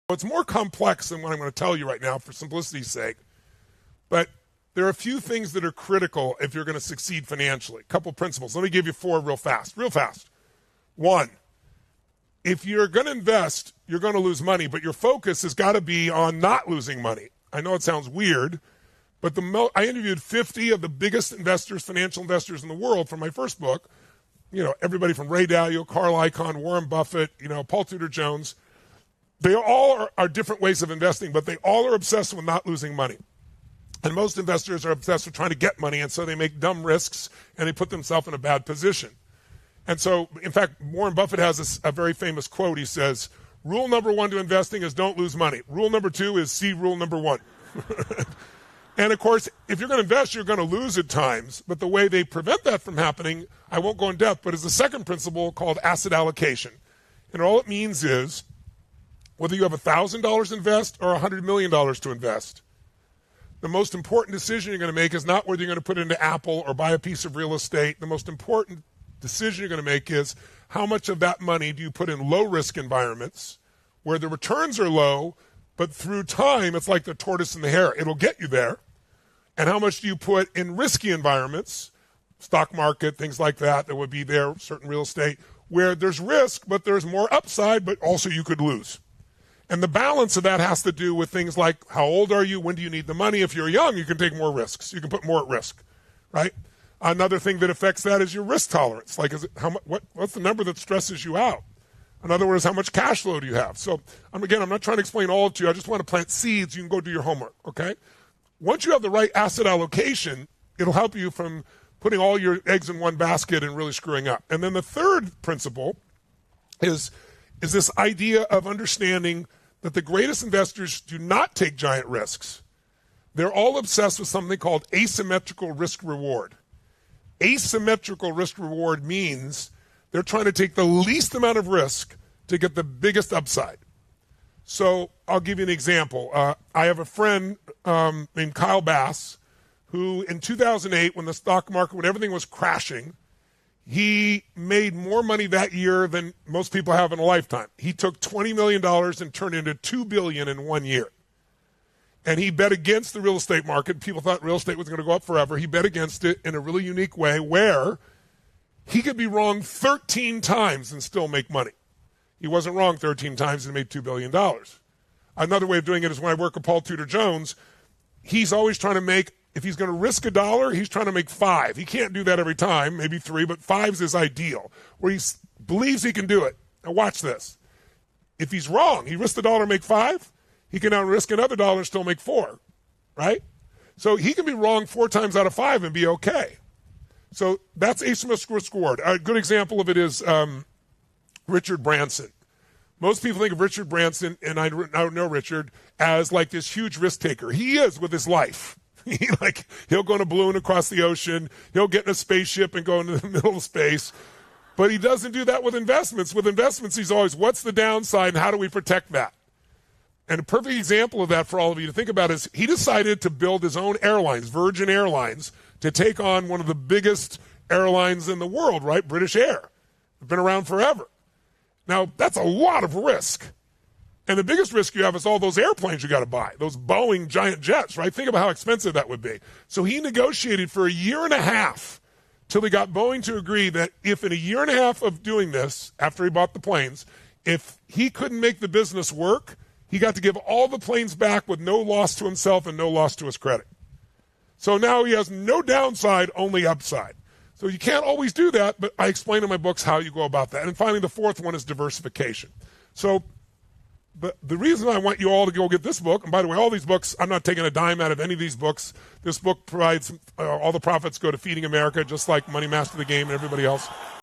It's more complex than what I'm going to tell you right now for simplicity's sake. But there are a few things that are critical if you're going to succeed financially. A couple principles. Let me give you four real fast. One, if you're going to invest, you're going to lose money, but your focus has got to be on not losing money. I know it sounds weird, but I interviewed 50 of the biggest investors, financial investors in the world for my first book. You know, everybody from Ray Dalio, Carl Icahn, Warren Buffett, Paul Tudor Jones. They all are different ways of investing, but they all are obsessed with not losing money. And most investors are obsessed with trying to get money, and so they make dumb risks, and they put themselves in a bad position. And so, in fact, Warren Buffett has a very famous quote. He says, rule number one to investing is don't lose money. Rule number two is see rule number one. And, of course, if you're going to invest, you're going to lose at times. But the way they prevent that from happening, I won't go in depth, but is the second principle called asset allocation. And all it means is whether you have $1,000 to invest or $100 million to invest, the most important decision you're going to make is not whether you're going to put it into Apple or buy a piece of real estate. The most important decision you're going to make is how much of that money do you put in low-risk environments where the returns are low, but through time, it's like the tortoise and the hare. It'll get you there. And how much do you put in risky environments, stock market, things like that would be there, certain real estate, where there's risk, but there's more upside, but also you could lose. And the balance of that has to do with things like how old are you, when do you need the money? If you're young, you can take more risks. You can put more at risk, right? Another thing that affects that is your risk tolerance. Like, what's the number that stresses you out? In other words, how much cash flow do you have? So, I'm not trying to explain all to you. I just want to plant seeds. You can go do your homework, okay? Once you have the right asset allocation, it'll help you from putting all your eggs in one basket and really screwing up. And then the third principle is this idea of understanding that the greatest investors do not take giant risks. They're all obsessed with something called asymmetrical risk reward. Asymmetrical risk reward means they're trying to take the least amount of risk to get the biggest upside. So I'll give you an example. I have a friend named Kyle Bass who in 2008, when the stock market, when everything was crashing, he made more money that year than most people have in a lifetime. He took $20 million and turned it into $2 billion in 1 year. And he bet against the real estate market. People thought real estate was going to go up forever. He bet against it in a really unique way where he could be wrong 13 times and still make money. He wasn't wrong 13 times and made $2 billion. Another way of doing it is when I work with Paul Tudor Jones, he's always trying to make, if he's going to risk $1, he's trying to make 5. He can't do that every time, maybe 3, but 5's his ideal, where he believes he can do it. Now watch this. If he's wrong, he risked $1 to make 5, he can now risk another $1 and still make 4, right? So he can be wrong 4 times out of 5 and be okay. So that's asymmetrical risk reward. A good example of it is Richard Branson. Most people think of Richard Branson, and I don't know Richard, as like this huge risk taker. He is with his life. He'll go in a balloon across the ocean. He'll get in a spaceship and go into the middle of space. But he doesn't do that with investments. With investments, he's always, what's the downside and how do we protect that? And a perfect example of that for all of you to think about is he decided to build his own airlines, Virgin Airlines, to take on one of the biggest airlines in the world, right? British Air. They've been around forever. Now, that's a lot of risk. And the biggest risk you have is all those airplanes you got to buy, those Boeing giant jets, right? Think about how expensive that would be. So he negotiated for 1.5 years till he got Boeing to agree that if in 1.5 years of doing this, after he bought the planes, if he couldn't make the business work, he got to give all the planes back with no loss to himself and no loss to his credit. So now he has no downside, only upside. So you can't always do that, but I explain in my books how you go about that. And finally, the fourth one is diversification. So the reason I want you all to go get this book, and by the way, all these books, I'm not taking a dime out of any of these books. This book provides, all the profits go to Feeding America, just like Money Master the Game and everybody else.